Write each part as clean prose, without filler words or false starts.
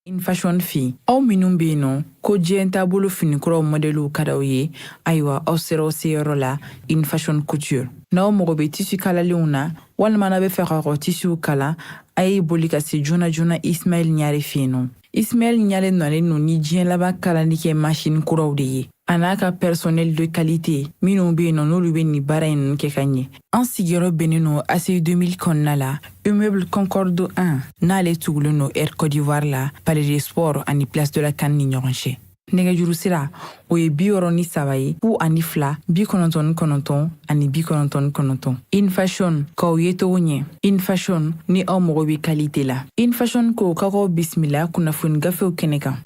In fashion fi aw minnu bɛ yen nɔ ko diɲɛ taabolo finikuraw modèles ka d'aw ye ayiwa aw sera aw seyɔrɔ la in fashion couture n'aw mago bɛ tissu kalalenw na walima n'a bɛ fɛ ka tissu kala a ye boli ka se joona joona Ismaël Ɲare fɛ yen nɔ. Ismaël Ɲare nalen no ni diɲɛ laban kalali kɛ machine kuraw de ye a n'a ka personnel de qualité minnu bɛ yen nɔ n'olu bɛ nin baara in kɛ ka ɲɛ. An sigiyɔrɔ bɛnnen no ACI 2000 kɔnɔna la Immeuble Concorde 1 n'ale tugulen no Air Côte d'Ivoire la Palais des Sports ani Place de la CAN ni ɲɔgɔn cɛ. Nɛgɛjuru sira o ye 63 ye 02 99 ani 99. In fashion k'aw ye togo ɲɛ. In fashion ni aw mago bɛ qualité la. In fashion ko k'aw bisimila kunnafoni gafew kɛnɛ kan.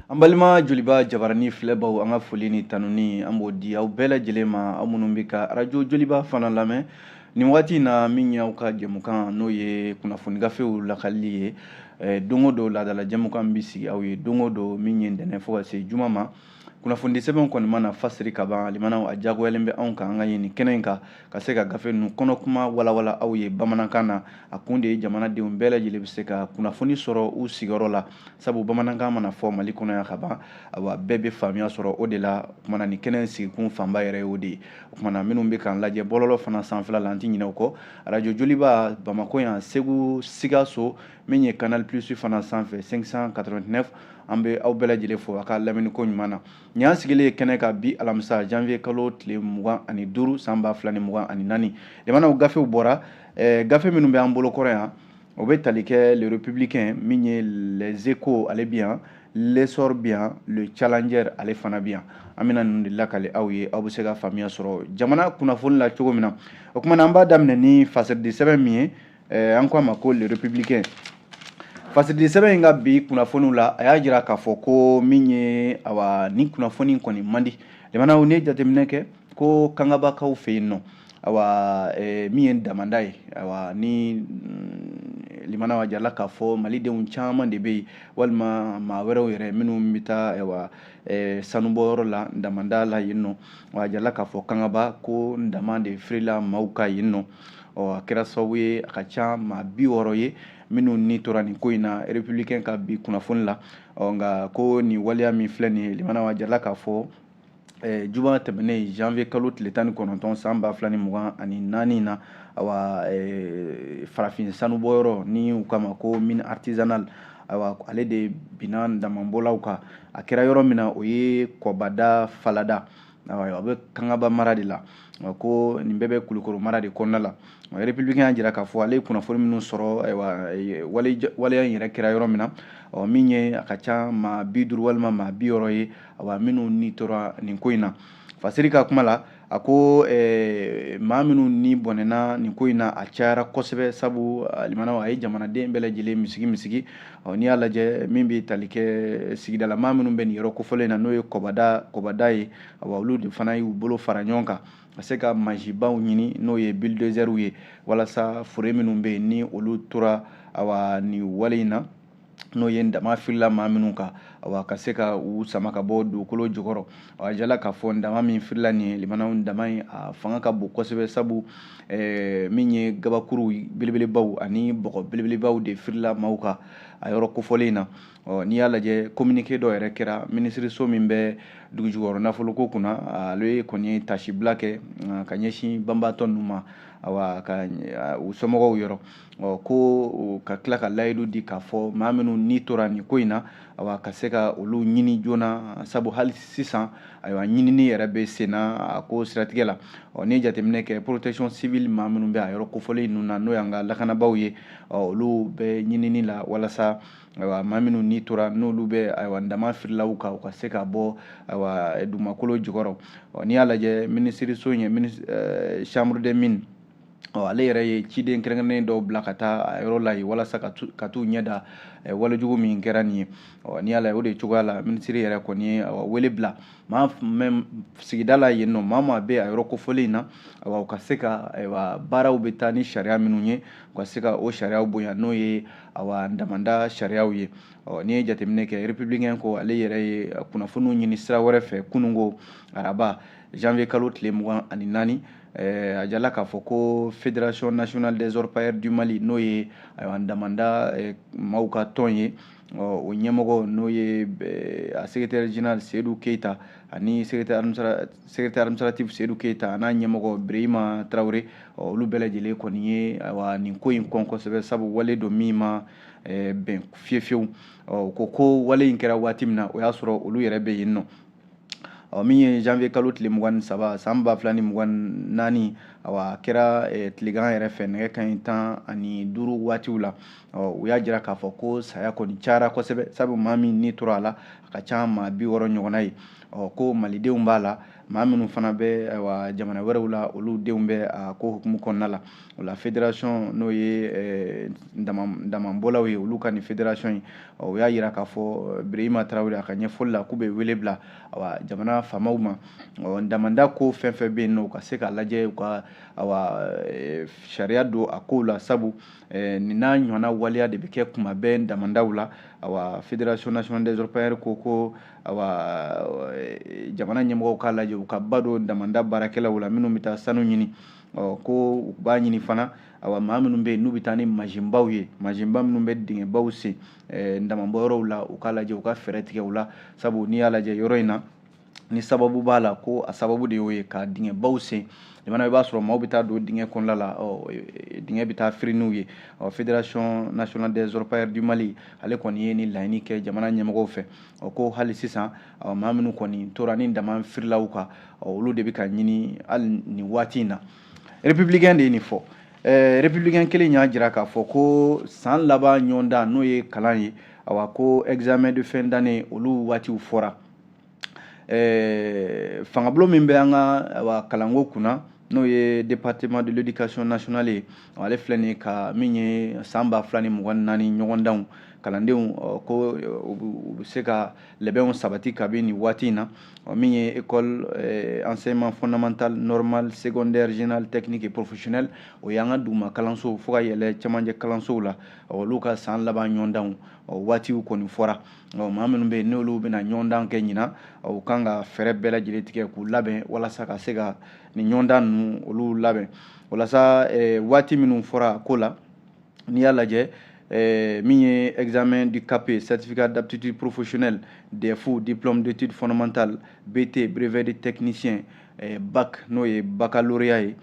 An balima joliba jabarani filɛbaw an ka foli ni tanuni an b'o di aw bɛɛ lajɛlen ma aw minnu bɛ ka radio joliba fana lamɛn nin waati in na min y'aw ka jɛmukan n'o ye kunnafoni gafew lakali ye don o don laadala jɛmukan bɛ sigi aw ye don o don min ye ntɛnɛn fo ka se juma ma kunnafoni sɛbɛn kɔni mana fasiri ka ban limanaw a diyagoyalen bɛ anw kan an ka ɲini kɛnɛ in kan ka se ka gafe ninnu kɔnɔ kuma walawala aw ye bamanankan na a kun de ye jamanadenw bɛɛ lajɛlen bɛ se ka kunnafoni sɔrɔ u sigiyɔrɔ la sabu bamanankan mana fɔ mali kɔnɔ yan ka ban awa bɛɛ bɛ faamuya sɔrɔ o de la o kumana nin kɛnɛ in sigikun fanba yɛrɛ ye o de ye o kumana minnu bɛ k'an lajɛ bɔlɔlɔ fana sanfɛla la an tɛ ɲinɛ o kɔ radio joliba Bamako yan Segu Sikaso min ye Canal Plus fana sanfɛ 589 an bɛ aw bɛɛ lajɛlen fo a ka lamɛnni ko ɲuman na nin y'an sigilen kɛnɛ ka bi alamisa janvier kalo tile 25 san 2024 limanaw gafew bɔra gafe minnu bɛ an bolo kɔrɔ yan o bɛ tali kɛ le républicain min ye les échos ale bi yan l'essor bi yan le challenger ale fana bi yan an bɛna ninnu de lakale aw ye aw bɛ se ka faamuya sɔrɔ jamana kunnafoni la cogo min na o kumana an b'a daminɛ ni fasɛrɛdi sɛbɛn min ye an ko a ma ko le républicain fasɛrɛdi sɛbɛn in ka bi kunnafoniw la a y'a jira k'a fɔ ko min ye awa ni kunnafoni kɔni man di limanaw ne jateminɛ kɛ ko kangabakaw fɛ yen nɔ awa min ye damanda ye awa ni limanaw a jarala k'a fɔ malidenw caman de bɛ yen walima maa wɛrɛw yɛrɛ minnu bɛ taa awa sanubɔyɔrɔ la damanda la yen nɔ a jarala k'a fɔ kangaba ko dama de firila maaw ka yen nɔ a kɛra sababu ye a ka ca maa 60 ye minnu ni tora nin ko in na républicain ka bi kunnafoni la nka ko nin waleya min filɛ nin ye limanaw a jarala k'a fɔ juba tɛmɛnen janvier kalo tile 19 san 2024 na awa farafin sanubɔyɔrɔ ni u kama ko mine artisanal awa ale de binna damabɔlaw kan a kɛra yɔrɔ min na o ye kɔbada falada a bɛ kangaba mara de la ko nin bɛɛ bɛ kulukoro mara de kɔnɔna la républicain y'a jira k'a fɔ ale ye kunnafoni minnu sɔrɔ waleya in yɛrɛ kɛra yɔrɔ min na min ye a ka ca maa 50 walima maa 60 ye awa minnu ni tora nin ko in na fasiri ka kuma la a ko maa minnu ni bɔnɛna nin ko in na a cayara kosɛbɛ sabu limanaw a ye jamanaden bɛɛ lajɛlen misigi n'i y'a lajɛ min bɛ tali kɛ sigidala maa minnu bɛ nin yɔrɔ kofɔlen in na n'o ye kɔbada ye awa olu de fana y'u bolo fara ɲɔgɔn kan ka se ka mansibaw ɲini n'o ye bulldozɛriw ye walasa fure minnu bɛ yen ni olu tora awa nin wale in na n'o ye dama firila maa minnu kan awa ka se ka u sama ka bɔ dugukolo jukɔrɔ a jala k'a fɔ dama min firila nin ye limanaw dama in a fanga ka bon kosɛbɛ sabu min ye gabakuru belebelebaw ani bɔgɔ belebelebaw de firila maaw kan a yɔrɔ kofɔlen in na n'i y'a lajɛ communiqué dɔ yɛrɛ kɛra minisiriso min bɛ dugu jukɔrɔ nafoloko kunna ale kɔni ye tasibila kɛ ka ɲɛsin banbatɔ ninnu ma awa ka u somɔgɔw yɔrɔ ko ka tila ka layidu di k'a fɔ maa minnu ni tora nin ko in na awa ka se ka olu ɲini joona sabu hali sisan ayiwa ɲinini yɛrɛ bɛ sen na a ko siratigɛ la ni jateminɛ kɛ protection civile maa minnu bɛ a yɔrɔ kofɔlen ninnu na n'o y'an ka lakanabaw ye olu bɛ ɲinini la walasa ayiwa maa minnu ni tora n'olu bɛ ayiwa dama firilaw kan u ka se ka bɔ ayiwa dugumakolo jukɔrɔ n'i y'a lajɛ minisiriso in ye chambre des mines ale yɛrɛ ye ciden kɛrɛnkɛrɛnnen dɔw bila ka taa a yɔrɔ la yen walasa ka t'u ɲɛda walejugu min kɛra nin ye n'i y'a lajɛ o de cogoya la minisiri yɛrɛ kɔni ye wele bila maa même sigida la yen nɔ maa maa bɛ a yɔrɔ kofɔlen in na awa u ka se ka ayiwa baaraw bɛ taa ni sariya minnu ye u ka se ka o sariyaw bonya n'o ye awa damanda sariyaw ye n'i ye jateminɛ kɛ républicain ko ale yɛrɛ ye kunnafoniw ɲini sira wɛrɛ fɛ kununko araba janvier kalo tile 24 a jala k'a fɔ ko fédération nationale des orpailleurs du Mali n'o ye ayiwa damanda maaw ka tɔn ye o ɲɛmɔgɔ n'o ye a secrétaire général Seydou Keita ani secrétaire administratif Seydou Keita a n'a ɲɛmɔgɔ Birahima Traoré olu bɛɛ lajɛlen kɔni ye ayiwa nin ko in kɔn kosɛbɛ sabu wale don min ma bɛn fiyefiyewu ko wale in kɛra waati min na o y'a sɔrɔ olu yɛrɛ bɛ yen nɔ min ye janvier kalo tile 23 san 2024 awa kɛra tilegan yɛrɛ fɛ nɛgɛ kanɲɛ 15 waatiw la u y'a jira k'a fɔ ko saya kɔni cayara kosɛbɛ sabu maa min ni tora a la a ka ca maa 60 ɲɔgɔnna ye ko malidenw b'a la maa minnu fana bɛ jamana wɛrɛw la olu denw bɛ a ko hukumu kɔnɔna la o la fédération n'o ye damabɔlaw ye olu ka nin fédération in o y'a jira k'a fɔ Birahima Traoré a ka ɲɛfɔli la k'u bɛ wele bila jamana faamaw ma damanda ko fɛn fɛn bɛ yen nɔ u ka se k'a lajɛ u ka sariya don a kow la sabu nin n'a ɲɔgɔnna waleya de bɛ kɛ kuma bɛɛ damandaw la fédération nationale des orpailleurs ko jamana ɲɛmɔgɔw k'a lajɛ u ka ba don damanda baarakɛlaw la minnu bɛ taa sanu ɲini ko u b'a ɲini fana maa minnu bɛ yen n'u bɛ taa ni mansinbaw ye mansinba minnu bɛ dingɛbaw sen damabɔyɔrɔw la u k'a lajɛ u ka fɛɛrɛ tigɛ u la sabu n'i y'a lajɛ yɔrɔ in na ni sababu b'a la ko a sababu de y'o ye ka dingɛbaw sen jamana i b'a sɔrɔ maaw bɛ taa don dingɛ kɔnɔna la dingɛ bɛ taa firi n'u ye fédération nationale des orpailleurs du Mali ale kɔni ye ni laɲini kɛ jamana ɲɛmɔgɔw fɛ ko hali sisan maa minnu kɔni tora ni dama firilaw kan olu de bɛ ka ɲini hali nin waati in na républicain de ye nin fɔ républicain kelen y'a jira k'a fɔ ko san laban ɲɔgɔndan n'o ye kalan ye ko examen de fin d'année olu waatiw fɔra fangabulon min bɛ an ka kalanko kunna n'o ye département de l'éducation nationale ye ale filɛ nin ye ka min ye san 2024 ɲɔgɔndanw kalandenw ko u bɛ se ka labɛnw sabati kabini nin waati in na min ye école enseignement fondamental normal secondaire général technique et professionnel o y'an ka duguma kalanso fo ka yɛlɛ cɛmancɛ kalansow la olu ka san laban ɲɔgɔndanw waatiw kɔni fɔra maa minnu bɛ yen n'olu bɛna ɲɔgɔndan kɛ ɲina u kan ka fɛɛrɛ bɛɛ lajɛlen tigɛ k'u labɛn walasa ka se ka nin ɲɔgɔndan ninnu olu labɛn walasa waati minnu fɔra ko la n'i y'a lajɛ min ye examen du CAP certificat d'aptitude professionnelle DEFU diplôme d'études fondamentales BT brevet de technicien bac n'o ye baccalauréat ye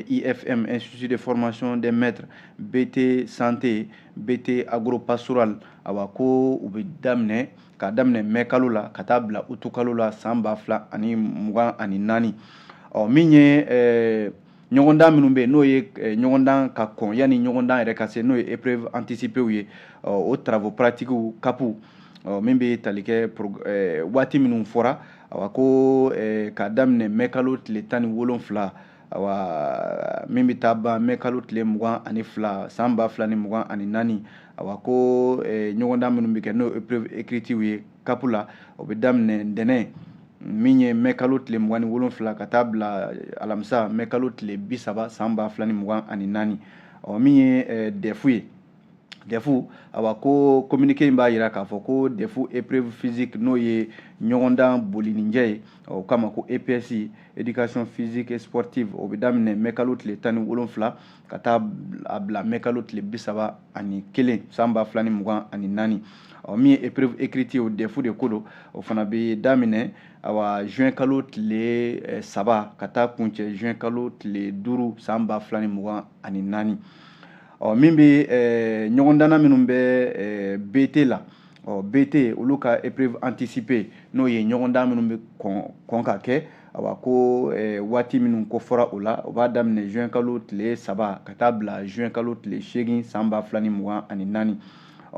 IFM institut de formation des maîtres BT santé BT agropastoral ko u bɛ daminɛ ka daminɛ mai kalo la ka taa bila utu kalo la san 2024 min ye ɲɔgɔndan minnu bɛ yen n'o ye ɲɔgɔndan ka kɔn yanni ɲɔgɔndan yɛrɛ ka se n'o ye épreuve anticipée ye o travaux pratiques CAPu min bɛ tali kɛ waati minnu fɔra ko ka daminɛ mai kalo tile 17 min bɛ taa ban mai kalo tile 22 san 2024 ko ɲɔgɔndan minnu bɛ kɛ n'o épreuve écrite ye CAPu la o bɛ daminɛ ntɛnɛn min ye mai kalo tile 27 ka taa bila alamisa mai kalo tile 30 san 2024 min ye DEFU ye DEFU ko communiqué in b'a jira k'a fɔ ko DEFU épreuve physique n'o ye ɲɔgɔndan bolininjɛ ye o kama ko EPS éducation physique et sportive o bɛ daminɛ mai kalo tile 17 ka taa a bila mai kalo tile 31 san 2024 min ye épreuve écrite o DEFU de ko don o fana bɛ daminɛ juin kalo tile 3 ka taa kuncɛ juin kalo tile 5 san 2024 min bɛ ɲɔgɔndanna minnu bɛ BT la BT olu ka épreuve anticipée n'o ye ɲɔgɔndan minnu bɛ kɔn ka kɛ ko waati minnu ko fɔra o la o b'a daminɛ juin kalo tile 3 ka taa bila juin kalo tile 8 san 2024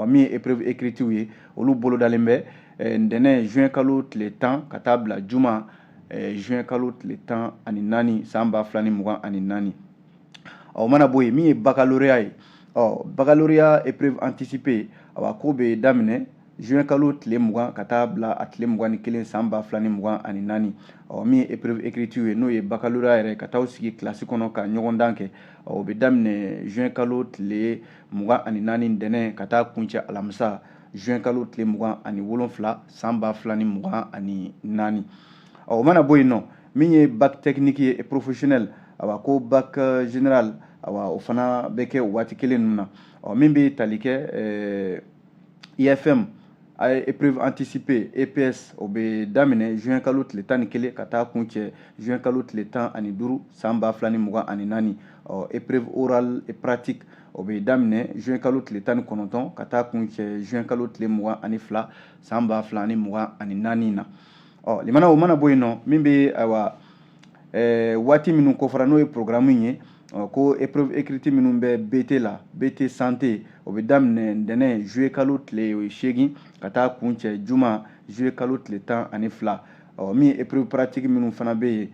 min ye épreuve écrite ye olu bolodalen bɛ ntɛnɛn juin kalo tile 10 ka taa bila juma juin kalo tile 14 san 2024 o mana bɔ yen min ye baccalauréat ye baccalauréat épreuve anticipée ko bɛ daminɛ juin kalo tile 20 ka taa bila a tile 21 san 2024 min ye épreuve écriture ye n'o ye baccalauréat yɛrɛ ka taa sigi kilasi kɔnɔ ka ɲɔgɔndan kɛ o bɛ daminɛ juin kalo tile 24 ntɛnɛn ka taa kuncɛ alamisa juin kalo tile 27 san 2024 o mana bɔ yen nɔ min ye bac technique ye professionnel ko bac général o fana bɛ kɛ waati kelen ninnu na min bɛ tali kɛ IFM épreuve anticipée EPS o bɛ daminɛ juin kalo tile 11 ka taa kuncɛ juin kalo tile 15 san 2024 épreuve orale et pratique o bɛ daminɛ juin kalo tile 19 ka taa kuncɛ juin kalo tile 22 san 2024 na limana o mana bɔ yen nɔ min bɛ waati minnu kɔfara n'o ye programme ye ko épreuve écrite minnu bɛ BT la BT santé o bɛ daminɛ ntɛnɛn juillet kalo tile 8 ka taa kuncɛ juma juillet kalo tile 12 min ye épreuve pratique minnu fana bɛ yen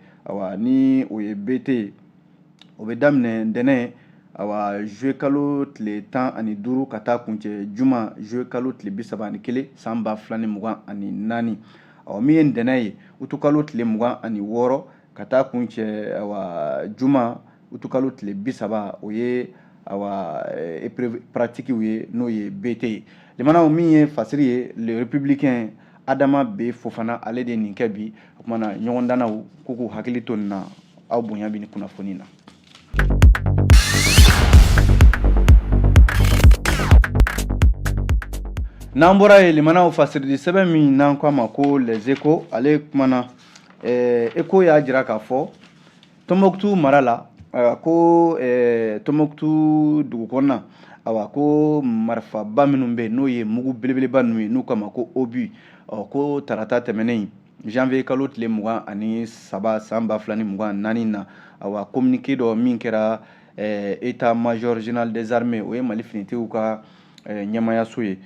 ni o ye BT o bɛ daminɛ ntɛnɛn juillet kalo tile 15 ka taa kuncɛ juma juillet kalo tile 31 san 2024 min ye ntɛnɛn ye utu kalo tile 26 ka taa kuncɛ juma utu kalo tile 30 o ye épreuve pratique ye n'o ye BT ye limanaw min ye fasiri ye le républicain Adama B Fofana ale de nin kɛ bi o kumana ɲɔgɔndannaw ko k'u hakili to nin na aw bonya bi ni kunnafoni na. N'an bɔra ye limanaw fasirili sɛbɛn min n'an ko a ma ko les échos ale kumana écho y'a jira k'a fɔ Tombouctou mara la ko Tombouctou dugu kɔnɔna ko marifaba minnu bɛ n'o ye mugu belebeleba ninnu ye n'u k'a ma ko obus ko tarata tɛmɛnen janvier kalo tile 23 san 2024 na communiqué dɔ min kɛra état major général des armées o ye Mali finitigiw ka ɲɛmayaso ye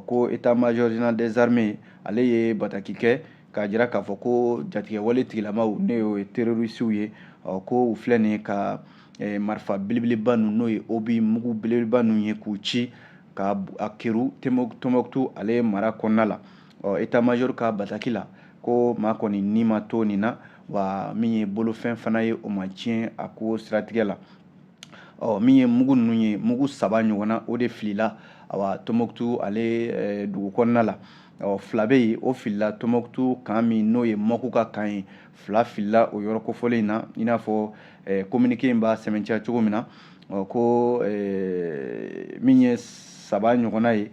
ko état major général des armées ale ye bataki kɛ k'a jira k'a fɔ ko jatigɛ wale tigilamaw ne ye terrorisiw ye ko u filɛ nin ye ka marifa belebeleba ninnu n'o ye obus mugu belebeleba ninnu ye k'u ci ka a keru Tombouctou ale mara kɔnɔna la état major ka bataki la ko maa kɔni ni ma to nin na wa min ye bolofɛn fana ye o ma tiɲɛ a ko siratigɛ la min ye mugu ninnu ye mugu 3 ɲɔgɔnna o de filila Tombouctou ale dugu kɔnɔna la fila bɛ yen o filila Tombouctou kan min n'o ye Mɔku ka kan ye fila filila o yɔrɔ kofɔlen in na i n'a fɔ communiqué in b'a sɛbɛntiya cogo min na ko min ye 3 ɲɔgɔnna ye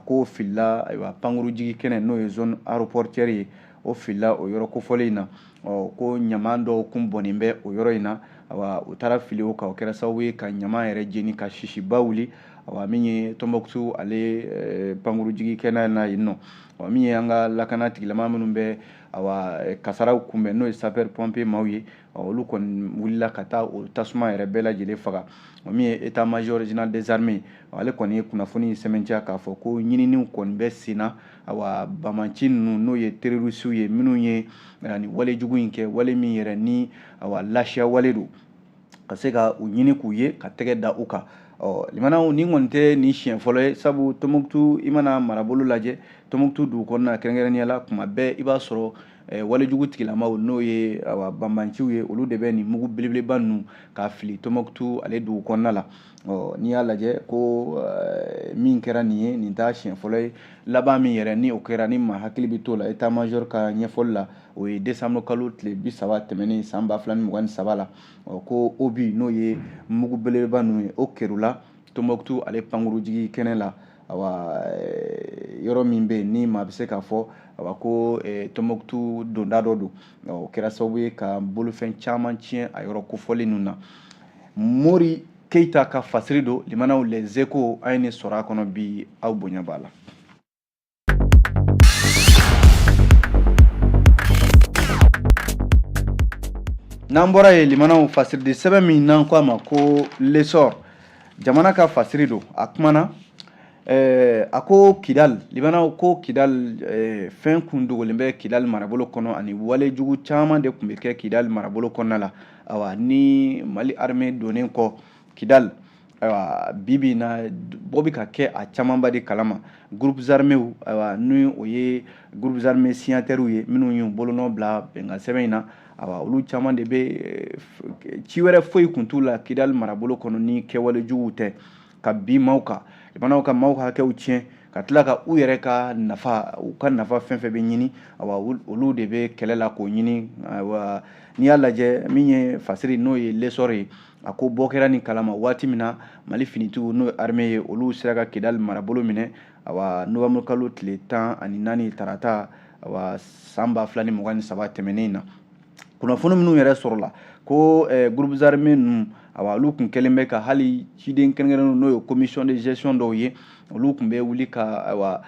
ko filila pankurujigi kɛnɛ n'o ye zone aéroportuaire ye o filila o yɔrɔ kofɔlen in na ko ɲama dɔw kun bɔnnen bɛ o yɔrɔ in na u taara fili o kan o kɛra sababu ye ka ɲama yɛrɛ jeni ka sisiba wuli min ye Tombouctou ale pankurujigi kɛnɛ na yen nɔ min ye an ka lakana tigilama minnu bɛ kasaraw kunbɛn n'o ye sapeur pompier maaw ye olu kɔni wulila ka taa o tasuma yɛrɛ bɛɛ lajɛlen faga min ye état major général des armées ale kɔni ye kunnafoni sɛbɛntiya k'a fɔ ko ɲininiw kɔni bɛ sen na bamaci ninnu n'o ye terrorisiw ye minnu ye ni wale jugu in kɛ wale min yɛrɛ ni lafiya wale don ka se ka u ɲini k'u ye ka tɛgɛ da u kan limanaw ni kɔni tɛ ni siɲɛ fɔlɔ ye sabu Tombouctou i mana marabolo lajɛ Tombouctou dugu kɔnɔna kɛrɛnkɛrɛnnenya la kuma bɛɛ i b'a sɔrɔ walejugu tigilamaw n'o ye banbanciw ye olu de bɛ nin mugu belebeleba ninnu k'a fili Tombouctou ale dugu kɔnɔna la n'i y'a lajɛ ko min kɛra nin ye nin t'a siɲɛ fɔlɔ ye laban min yɛrɛ ni o kɛra ni maa hakili bɛ t'o la état major ka ɲɛfɔli la o ye décembre kalo tile 30 tɛmɛnen san 2023 la ko obus n'o ye mugu belebeleba ninnu ye o kɛrula Tombouctou ale pankurujigi kɛnɛ la yɔrɔ min bɛ yen ni maa bɛ se k'a fɔ ko Tombouctou donda dɔ don o kɛra sababu ye ka bolofɛn caman tiɲɛ a yɔrɔ kofɔlen ninnu na Mori Keita ka fasiri don limanaw les échos an ye ne sɔrɔ a kɔnɔ bi aw bonya b'a la. N'an bɔra ye limanaw fasirili sɛbɛn min n'an ko a ma ko l'essor jamana ka fasiri don a kumana a ko Kidal limanaw ko Kidal fɛn kun dogolen bɛ Kidal marabolo kɔnɔ ani walejugu caman de tun bɛ kɛ Kidal marabolo kɔnɔna la ni Mali armée donnen kɔ Kidal ayiwa bibi na bɔ bɛ ka kɛ a camanba de kalama groupes armés ayiwa ni o ye groupes armés signataires ye minnu y'u bolonɔ bila bɛnkan sɛbɛn in na ayiwa olu caman de bɛ ci wɛrɛ foyi kun t'u la Kidal marabolo kɔnɔ ni kɛwale juguw tɛ ka bin maaw kan jamanaw ka maaw ka hakɛw tiɲɛ ka tila ka u yɛrɛ ka nafa fɛn fɛn bɛ ɲini ayiwa olu de bɛ kɛlɛ la k'o ɲini ayiwa n'i y'a lajɛ min ye fasiri n'o ye lesɔr ye a ko bɔ kɛra nin kalama waati min na Mali finitigiw n'o ye armée ye olu sera ka Kidal marabolo minɛ ayiwa novembre kalo tile 14 tarata ayiwa san 2023 tɛmɛnen na kunnafoni minnu yɛrɛ sɔrɔla ko groupes armés ninnu ayiwa olu kun kɛlen bɛ ka hali ciden kɛrɛnkɛrɛnnenw n'o ye commission de gestion dɔw ye olu kun bɛ wuli ka ayiwa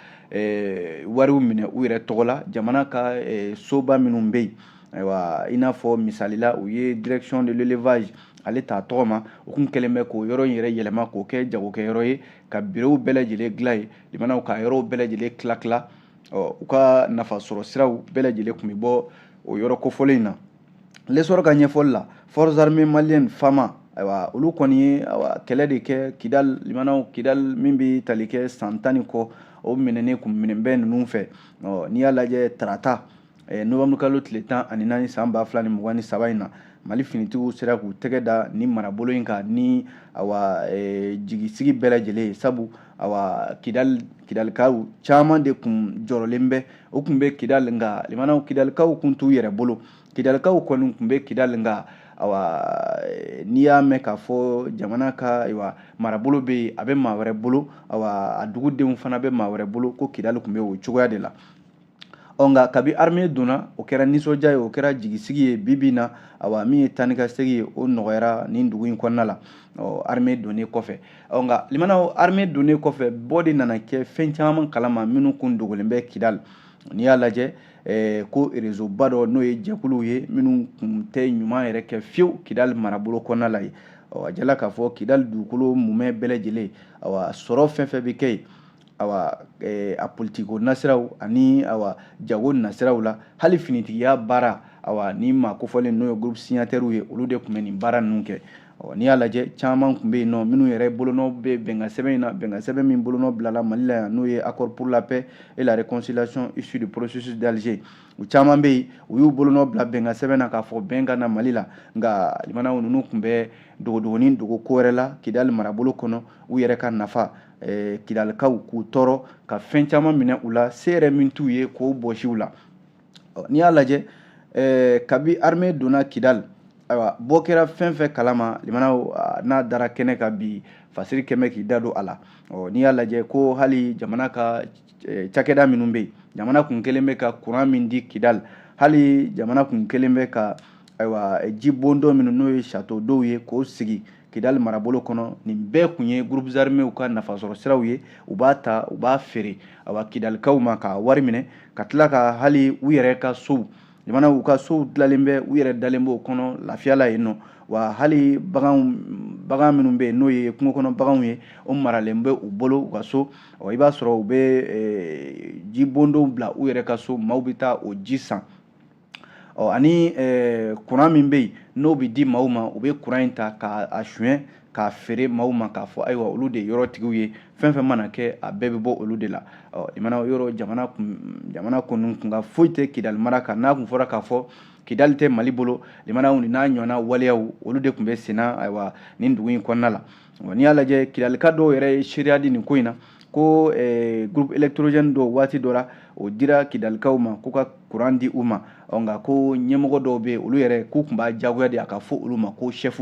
wariw minɛ u yɛrɛ tɔgɔ la jamana ka soba minnu bɛ yen ayiwa i n'a fɔ misalila u ye direction de l'élevage ale t'a tɔgɔ ma u kun kɛlen bɛ k'o yɔrɔ in yɛrɛ yɛlɛma k'o kɛ jagokɛyɔrɔ ye ka bureau bɛɛ lajɛlen dilan yen jamanaw ka yɔrɔw bɛɛ lajɛlen tila u ka nafasɔrɔ siraw bɛɛ lajɛlen kun bɛ bɔ o yɔrɔ kofɔlen in na lesɔrɔ ka ɲɛfɔli la forces armées maliennes fama ayiwa olu kɔni ye ayiwa kɛlɛ de kɛ Kidal limanaw Kidal min bɛ tali kɛ san 10 kɔ o minɛnen kun minɛ bɛɛ ninnu fɛ n'i y'a lajɛ tarata novembre kalo tile 14 san 2023 in na Mali finitigiw sera k'u tɛgɛ da ni marabolo in kan ni ayiwa jigisigi bɛɛ lajɛlen ye sabu ayiwa Kidalikaw caman de kun jɔrɔlen bɛ o kun bɛ Kidal nka limanaw Kidalikaw kun t'u yɛrɛ bolo Kidalikaw kɔni kun bɛ Kidal nka ayiwa n'i y'a mɛn k'a fɔ jamana ka ayiwa marabolo bɛ yen a bɛ maa wɛrɛ bolo ayiwa a dugudenw fana bɛ maa wɛrɛ bolo ko Kidal kun bɛ o cogoya de la nka kabi armée donna o kɛra nisɔndiya ye o kɛra jigisigi ye bibi na ayiwa min ye taa ni ka segin ye o nɔgɔyara nin dugu in kɔnɔna la armée donnen kɔfɛ nka limanaw armée donnen kɔfɛ bɔ de nana kɛ fɛn caman kalama minnu kun dogolen bɛ Kidal n'i y'a lajɛ ko réseau ba dɔ n'o ye jɛkuluw ye minnu kun tɛ ɲuman yɛrɛ kɛ fiyewu Kidal marabolo kɔnɔna la yen a jala k'a fɔ Kidal dugukolo mumɛ bɛɛ lajɛlen ayiwa sɔrɔ fɛn fɛn bɛ kɛ yen ayiwa a politiko nasiraw ani ayiwa jago nasiraw la hali finitigiya baara ayiwa ni maa kofɔlen n'o ye groupe signataires ye olu de kun bɛ nin baara ninnu kɛ n'i y'a lajɛ caman kun bɛ yen nɔ minnu yɛrɛ bolonɔ bɛ bɛnkan sɛbɛn in na bɛnkan sɛbɛn min bolonɔ bilala Mali la yan n'o ye accord pour la paix et la réconciliation issue du processus d'Alger u caman bɛ yen u y'u bolonɔ bila bɛnkan sɛbɛn na k'a fɔ bɛn ka na Mali la nka limanaw ninnu kun bɛ dogodogonin dogo ko wɛrɛ la Kidal marabolo kɔnɔ u yɛrɛ ka nafa Kidalikaw k'u tɔɔrɔ ka fɛn caman minɛ u la se yɛrɛ min t'u ye k'o bɔsi u la n'i y'a lajɛ kabi armée donna Kidal ayiwa bɔ kɛra fɛn fɛn kalama limanaw n'a dara kɛnɛ kan bi fasiri kɛmɛ k'i da don a la n'i y'a lajɛ ko hali jamana ka cakɛda minnu bɛ yen jamana kun kelen bɛ ka courant min di Kidal hali jamana kun kelen bɛ ka ayiwa ji bɔndɔ minnu n'o ye château d'eau ye k'o sigi Kidal marabolo kɔnɔ nin bɛɛ kun ye groupes armés ka nafasɔrɔ siraw ye u b'a ta u b'a feere ayiwa Kidalikaw ma k'a wari minɛ ka tila ka hali u yɛrɛ ka sow jamanaw ka sow dilanlen bɛ u yɛrɛ dalen b'o kɔnɔ lafiya la yen nɔ wa hali bagan minnu bɛ yen n'o ye kungo kɔnɔ baganw ye o maralen bɛ u bolo u ka so i b'a sɔrɔ u bɛ ji bɔndɔw bila u yɛrɛ ka so maaw bɛ taa o ji san ani courant min bɛ yen n'o bɛ di maaw ma u bɛ courant in ta k'a suɲɛ k'a feere maaw ma k'a fɔ ayiwa olu de ye yɔrɔtigiw ye fɛn fɛn mana kɛ a bɛɛ bɛ bɔ olu de la limanaw yɔrɔ jamana kɔni kun ka foyi tɛ Kidal mara kan n'a kun fɔra k'a fɔ Kidal tɛ Mali bolo limanaw n'a ɲɔgɔnna waleyaw olu de kun bɛ senna ayiwa nin dugu in kɔnɔna la n'i y'a lajɛ Kidalika dɔw yɛrɛ ye seereya di nin ko in na ko groupe électrogène dɔw waati dɔ la o dira Kidalikaw ma k'u ka courant di u ma nka ko ɲɛmɔgɔ dɔw bɛ yen olu yɛrɛ k'u kun b'a diyagoya de a ka fɔ olu ma ko chef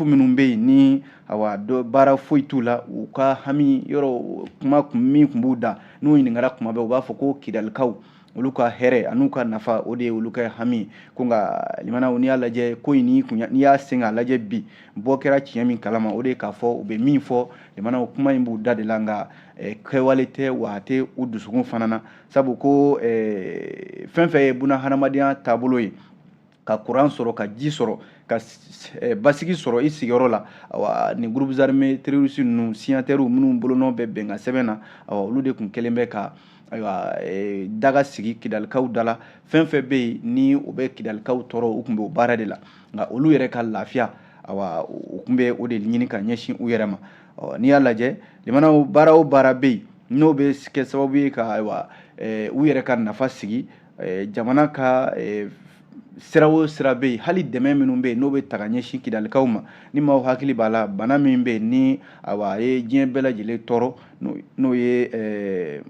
minnu bɛ yen ni ayiwa baara foyi t'u la u ka hami yɔrɔ kuma min kun b'u da n'u ɲininkara kuma bɛɛ u b'a fɔ ko Kidalikaw olu ka hɛrɛ an'u ka nafa o de ye olu ka hami ko nka limanaw n'i y'a lajɛ ko in n'i y'a sen k'a lajɛ bi bɔ kɛra tiɲɛ min kalama o de ye k'a fɔ u bɛ min fɔ limanaw kuma in b'u da de la nka kɛwale tɛ wa a tɛ u dusukun fana na sabu ko fɛn fɛn ye buna hadamadenya taabolo ye ka courant sɔrɔ ka ji sɔrɔ ka basigi sɔrɔ i sigiyɔrɔ la ayiwa nin groupes armés terroristes ninnu signataires minnu bolonɔ bɛ bɛnkan sɛbɛn na ayiwa olu de kun kɛlen bɛ ka ayiwa daga sigi Kidalikaw da la fɛn fɛn bɛ yen ni o bɛ Kidalikaw tɔɔrɔ u kun bɛ o baara de la nka olu yɛrɛ ka lafiya awa u kun bɛ o de ɲini ka ɲɛsin u yɛrɛ ma n'i y'a lajɛ limanaw baara o baara bɛ yen n'o bɛ kɛ sababu ye ka ayiwa u yɛrɛ ka nafa sigi jamana ka sira o sira bɛ yen hali dɛmɛ minnu bɛ yen n'o bɛ ta ka ɲɛsin kidalikaw ma ni maaw hakili b'a la bana min bɛ yen ni awa a ye diɲɛ bɛɛ lajɛlen tɔɔrɔ n'o ye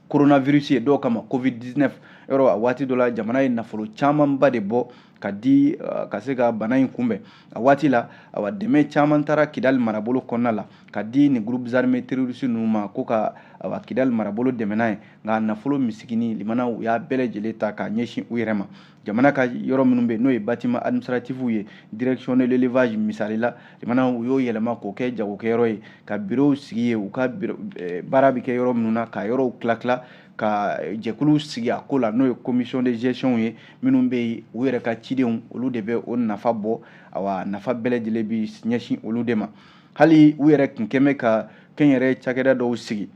coronavirus ye dɔw kama covid-19 yɔrɔ a waati dɔ la jamana ye nafolo camanba de bɔ ka di ka se ka bana in kunbɛn a waati la awa dɛmɛ caman taara Kidali marabolo kɔnɔna la ka di ni groupes armés terroristes ninnu ma ko ka awa Kidali marabolo dɛmɛ n'a ye nka nafolo misigini limanaw u y'a bɛɛ lajɛlen ta k'a ɲɛsin u yɛrɛ ma jamana ka yɔrɔ minnu bɛ yen n'o ye bâtiment administratifs ye direction de l'élevage misali la limanaw u y'o yɛlɛma k'o kɛ jagokɛyɔrɔ ye ka bureau sigi ye u ka baara bɛ kɛ yɔrɔ minnu na ka yɔrɔw tila ka jɛkulu sigi a ko la n'o ye commission de gestion ye minnu bɛ yen u yɛrɛ ka cidenw olu de bɛ o nafa bɔ awa nafa bɛɛ lajɛlen bi ɲɛsin olu de ma hali u yɛrɛ tun kɛn bɛ ka kɛnyɛrɛye cakɛda dɔw sigi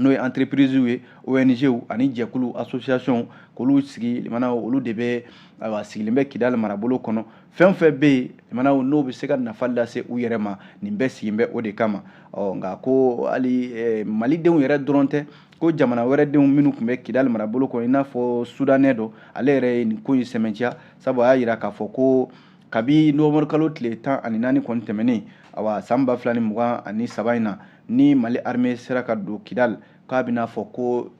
n'o ye entreprise ye ONG ani jɛkulu association k'olu sigi limanaw olu de bɛ awa sigilen bɛ Kidali marabolo kɔnɔ fɛn o fɛn bɛ yen limanaw n'o bɛ se ka nafa lase u yɛrɛ ma nin bɛɛ sigilen bɛ o de kama nka ko hali malidenw yɛrɛ dɔrɔn tɛ ko jamana wɛrɛ denw minnu tun bɛ Kidali marabolo kɔnɔ i n'a fɔ sudanais dɔ ale yɛrɛ ye nin ko in sɛmɛntiya sabu a y'a jira k'a fɔ ko kabi nɔvɛmburu kalo tile 14 kɔni tɛmɛnen awa san 2023 in na ni Mali armée sera ka don Kidali k'a bɛna fɔ ko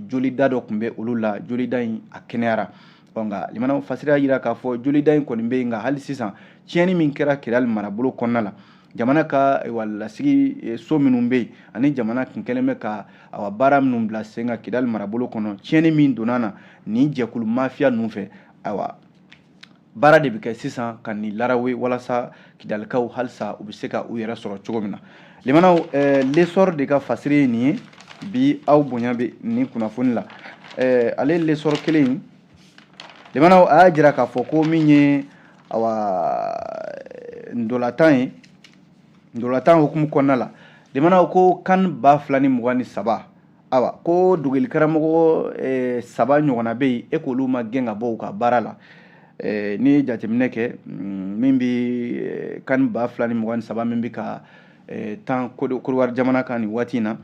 jolida dɔ tun bɛ olu la jolida in a kɛnɛyara nka limanaw fasiri y'a jira k'a fɔ jolida in kɔni bɛ yen nka hali sisan tiɲɛni min kɛra Kidali marabolo kɔnɔna la jamana ka lasigi so minnu bɛ yen ani jamana tun kɛlen bɛ ka awa baara minnu bila sen kan Kidali marabolo kɔnɔ tiɲɛni min donna na nin jɛkulu mafiya ninnu fɛ awa baara de bɛ kɛ sisan ka nin larawe walasa kidalikaw halisa u bɛ se ka u yɛrɛ sɔrɔ cogo min na limanaw l'essor de ka fasiri ye nin ye bi aw bonya bɛ nin kunnafoni la ale l'essor kelen in limanaw a y'a jira k'a fɔ ko min ye awa ndolatan ye ndolatan hukumu kɔnɔna la limanaw ko CAN 2023 awa ko dogeli karamɔgɔ 3 ɲɔgɔnna bɛ yen e k'olu ma gɛn ka bɔ u ka baara la ni jateminɛ kɛ min bɛ CAN 2023 min bɛ ka tan Côte-d'Ivoire jamana kan nin waati in na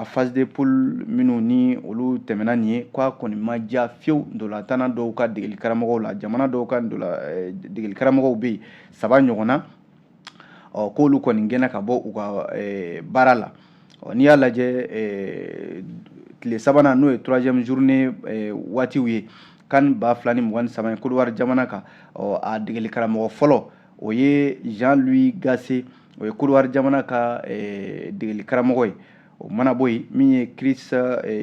a phase de poule minnu ni olu tɛmɛna nin ye k'a kɔni ma diya fiyewu ndolantanna dɔw ka degeli karamɔgɔw la jamana dɔw ka degeli karamɔgɔw bɛ yen 3 ɲɔgɔnna k'olu kɔni gɛnna ka bɔ u ka baara la n'i y'a lajɛ tile sabanan n'o ye 3e journée waatiw ye CAN 2023 Côte d'Ivoire jamana kan a degeli karamɔgɔ fɔlɔ o ye Jean-Louis Gassé o ye Côte d'Ivoire jamana ka degeli karamɔgɔ ye o mana bɔ yen min ye Chris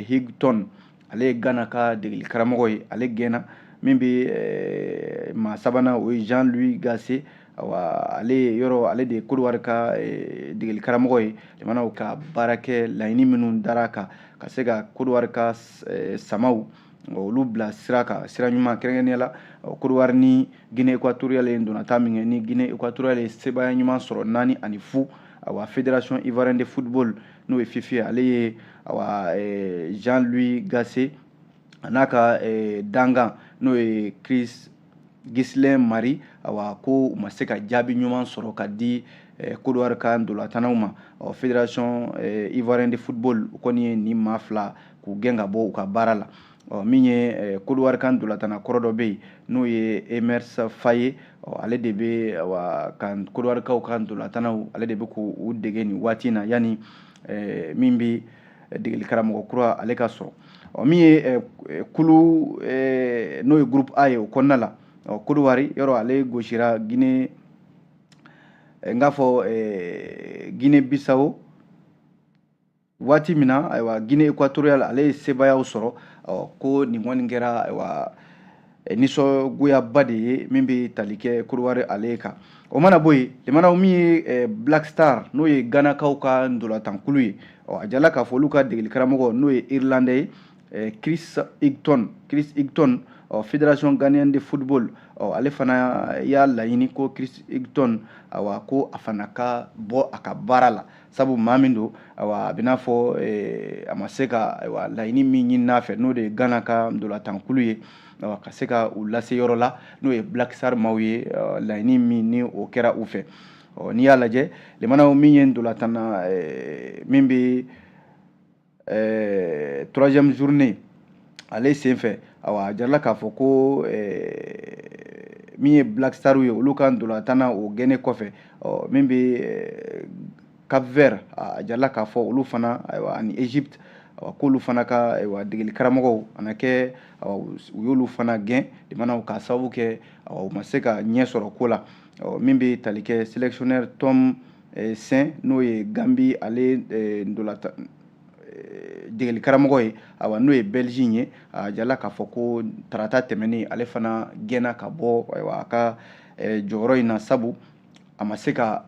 Higton ale ye Ghana ka degeli karamɔgɔ ye ale gɛnna min bɛ maa sabanan o ye Jean-Louis Gassé ale yɔrɔ ale de ye Côte d'Ivoire ka degeli karamɔgɔ ye jamanaw ka baara kɛ laɲini minnu dara kan ka se ka Côte d'Ivoire ka samaw olu bila sira kan sira ɲuman kɛrɛnkɛrɛnnenya la Côte d'Ivoire ni Guinée équatoriale ye donnata min kɛ ni Guinée équatoriale ye sebaya ɲuman sɔrɔ 4-0 awa Fédération ivoirienne de football n'o ye FIFA ale ye awa Jean-Louis Gassé a n'a ka dangan n'o ye Chris Ghislain Marie awa ko u ma se ka jaabi ɲuman sɔrɔ ka di Côte d'Ivoire ka ndolantannaw ma Fédération ivoirienne de football u kɔni ye nin maa 2 k'u gɛn ka bɔ u ka baara la min ye Côte d'Ivoire ka ndolantanna kɔrɔ dɔ bɛ yen n'o ye Emers Faye ale de bɛ ka Côte d'Ivoire kaw ka ndolantannaw ale de bɛ k'u dege nin waati in na yanni min bɛ degeli karamɔgɔ kura ale ka sɔrɔ min ye kulu n'o ye groupe A ye o kɔnɔna la Côte d'Ivoire yɔrɔ ale gosira Guinée n k'a fɔ Guinée Bissau waati min na ayiwa Guinée équatoriale ale ye sebayaw sɔrɔ ko nin kɔni kɛra ayiwa nisɔngoyaba de ye min bɛ tali kɛ Côte d'Ivoire ale kan o mana bɔ yen limanaw min ye Black Star n'o ye Ganakaw ka ndolatankulu ye a jala k'a fɔ olu ka degeli karamɔgɔ n'o ye Irlandais ye Chris Higton Fédération Ghanéenne de football ale fana y'a laɲini ko Chris Higton awa ko a fana ka bɔ a ka baara la sabu maa min don awa a bɛ n'a fɔ a ma se ka laɲini min ɲini n'a fɛ n'o de ye Ghana ka ndolatankulu ye ka se ka u lase yɔrɔ la n'o ye Black Star maaw ye laɲini min ni o kɛra u fɛ n'i y'a lajɛ limanaw min ye ndolantan na min bɛ troisième journée ale senfɛ a jarala k'a fɔ ko min ye Black Star ye olu ka ndolantan na o gɛnɛ kɔfɛ min bɛ Cap Vert a jarala k'a fɔ olu fana ani Egypte k'olu fana ka degeli karamɔgɔw ana kɛ u y'olu fana gɛn limanaw ka sababu kɛ u ma se ka ɲɛ sɔrɔ ko la min bɛ tali kɛ sélectionneur Tom Sen n'o ye Gambi ale ndolantan degeli karamɔgɔ ye n'o ye Belgique ye a jarala k'a fɔ ko tarata tɛmɛnen ale fana gɛnna ka bɔ a ka jɔyɔrɔ in na sabu a ma se ka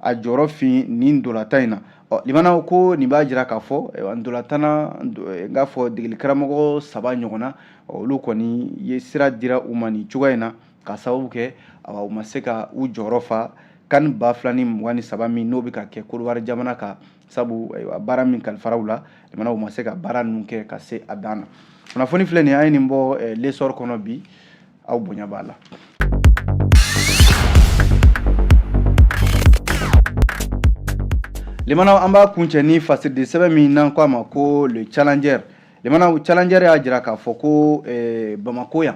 a jɔyɔrɔ fin nin ndolantan in na limanaw ko nin b'a jira k'a fɔ ndolantan na n k'a fɔ degeli karamɔgɔ 3 ɲɔgɔnna olu kɔni ye sira dira u ma nin cogoya in na ka sababu kɛ u ma se ka u jɔyɔrɔ fa CAN 2023 min n'o bɛ ka kɛ Côte d'Ivoire jamana kan sabu baara min kalifara u la limanaw ma se ka baara ninnu kɛ ka se a dan na kunnafoni filɛ nin ye an ye nin bɔ l'essor kɔnɔ bi aw bonya b'a la. limanaw an b'a kuncɛ ni fasiridi sɛbɛn min n'an ko a ma ko le challenger limanaw challenger y'a jira k'a fɔ ko Bamako yan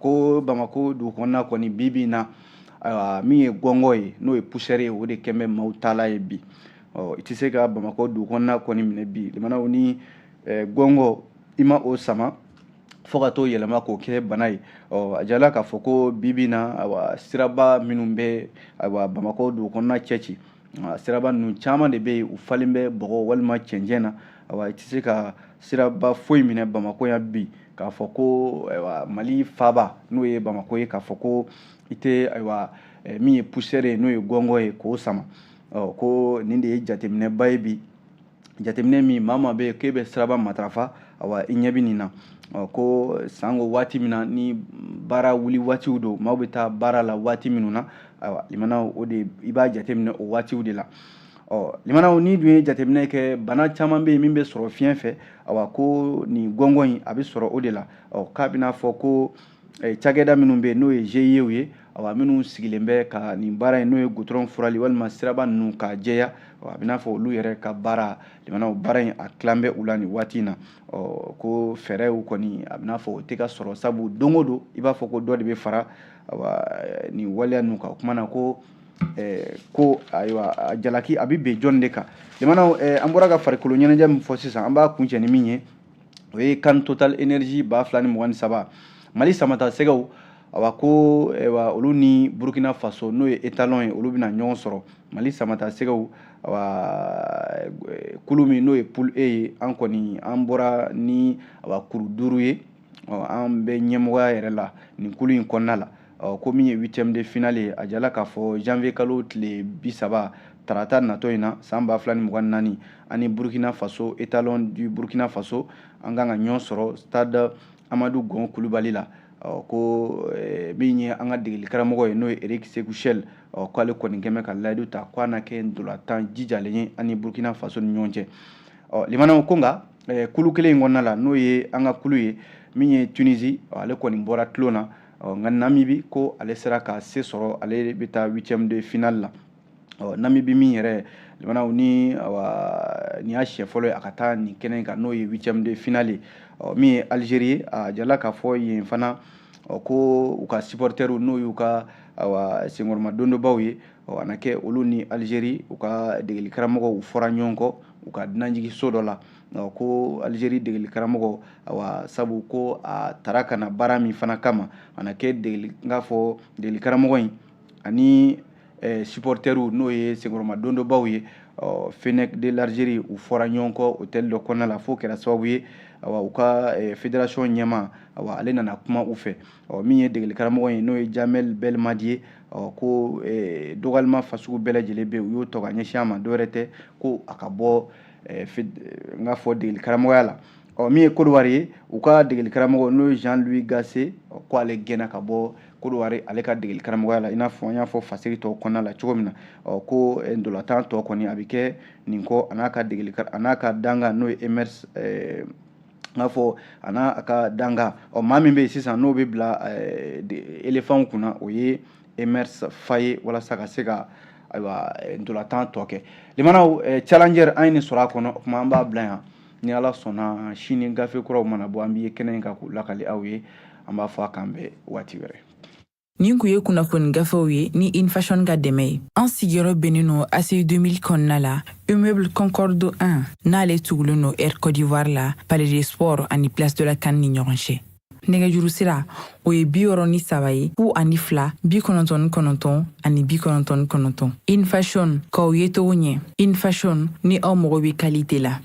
ko Bamako dugu kɔnɔna kɔni bi na min ye gɔngɔ ye n'o ye poussière ye o de kɛn bɛ maaw taala ye bi i tɛ se ka Bamako dugu kɔnɔna kɔni minɛ bi limanaw ni gɔngɔ i ma o sama fo ka t'o yɛlɛma k'o kɛ bana ye a jarala k'a fɔ ko bi na siraba minnu bɛ Bamako dugu kɔnɔna cɛci siraba ninnu caman de bɛ yen u falen bɛ bɔgɔ walima cɛncɛn na i tɛ se ka siraba foyi minɛ Bamako yan bi k'a fɔ ko Mali faaba n'o ye Bamako ye k'a fɔ ko i tɛ min ye poussière ye n'o ye gɔngɔ ye k'o sama ko nin de ye jateminɛba ye bi jateminɛ min maa bɛ yen k'e bɛ siraba matarafa i ɲɛ bɛ nin na ko sango waati min na ni baara wuli waatiw don maaw bɛ taa baara la waati minnu na limanaw o de i b'a jateminɛ o waatiw de la limanaw ni dun ye jateminɛ kɛ bana caman bɛ yen min bɛ sɔrɔ fiɲɛ fɛ ko nin gɔngɔ in a bɛ sɔrɔ o de la k'a bɛna fɔ ko cakɛda minnu bɛ yen n'o ye GIE ye minnu sigilen bɛ ka nin baara in n'o ye goudron furali walima siraba ninnu ka jɛya a bɛna fɔ olu yɛrɛ ka baara limanaw baara in a tilan bɛ u la nin waati in na ko fɛɛrɛw kɔni a bɛna fɔ o tɛ ka sɔrɔ sabu don o don i b'a fɔ ko dɔ de bɛ fara nin waleya ninnu kan o kumana ko a jalaki a bɛ ben jɔn de kan limanaw an bɔra ka farikolo ɲɛnajɛ min fɔ sisan an b'a kuncɛ ni min ye o ye CAN Total Energy 2023 Mali samata sɛgɛw ko olu ni Burkina Faso n'o ye étalon ye olu bɛna ɲɔgɔn sɔrɔ Mali samata sɛgɛw kulu min n'o ye poule E ye an kɔni an bɔra ni kuru 5 ye an bɛ ɲɛmɔgɔya yɛrɛ la nin kulu in kɔnɔna la ko min ye 8e de finale ye a jarala k'a fɔ janvier kalo tile 30 tarata natɔ in na san 2024 ani Burkina Faso étalon du Burkina Faso an kan ka ɲɔgɔn sɔrɔ stade Amadou Gon Kulibali la ko min ye an ka degeli karamɔgɔ ye n'o ye Eric Sekou Chel k'ale kɔni kɛn bɛ ka layidu ta ko a na kɛ ndolantan jijalen ye ani Burkina Faso ni ɲɔgɔn cɛ limanaw ko nka kulu kelen in kɔnɔna la n'o ye an ka kulu ye min ye Tunisie ale kɔni bɔra tulon na nka Namibi ko ale sera ka se sɔrɔ ale bɛ taa 8e de finale la Namibi min yɛrɛ limanaw ni y'a siɲɛ fɔlɔ ye a ka taa nin kɛnɛ in kan n'o ye 8e de finale min ye Algérie ye a jarala k'a fɔ yen fana ko u ka supporters n'o y'u ka senkɔrɔma dondobaw ye a na kɛ olu ni Algérie u ka degeli karamɔgɔw u fɔra ɲɔgɔn kɔ u ka dunanjigi so dɔ la ko Algérie degeli karamɔgɔ sabu ko a tara ka na baara min fana kama a na kɛ n k'a fɔ degeli karamɔgɔ in ani supporters n'o ye senkɔrɔma dondobaw ye Fenech de l'Algérie u fɔra ɲɔgɔn kɔ hôtel dɔ kɔnɔna la fo kɛra sababu ye u ka fédération ɲɛma ale nana kuma u fɛ min ye degeli karamɔgɔ ye n'o ye Jamel Belmadi ye ko dɔgɔyalima fasugu bɛɛ lajɛlen bɛ u y'o tɔ ka ɲɛsin a ma dɔwɛrɛ tɛ ko a ka bɔ n k'a fɔ degeli karamɔgɔya la min ye Côte d'Ivoire ye u ka degeli karamɔgɔ n'o ye Jean-Louis Gasset ko ale gɛnna ka bɔ Côte d'Ivoire ale ka degeli karamɔgɔya la i n'a fɔ an y'a fɔ fasiri tɔw kɔnɔna la cogo min na ko ndolantan tɔ kɔni a bɛ kɛ nin kɔ a n'a ka danga n'o ye n'a fɔ a n'a a ka danga maa min bɛ yen sisan n'o bɛ bila éléphant kunna o ye Emers Faye walasa ka se ka ayiwa ntolantan tɔ kɛ limanaw challenger an ye nin sɔrɔ a kɔnɔ o tuma an b'a bila yan ni ala sɔnna sini gafe kuraw mana bɔ an b'i ye kɛnɛ in kan k'u lakali aw ye an b'a fɔ a k'an bɛn waati wɛrɛ. nin kun ye kunnafoni gafew ye ni infation ka dɛmɛ ye an sigiyɔrɔ bɛnnen no ACI 2000 kɔnɔna la immeuble Concorde 1 n'ale tugulen no Air Côte d'Ivoire la Palais des Sports ani Place de la CAN ni ɲɔgɔn cɛ nɛgɛjuru sira o ye 63 ye 02 99 ani 99 infation k'aw ye togo ɲɛ infation ni aw mago bɛ qualité la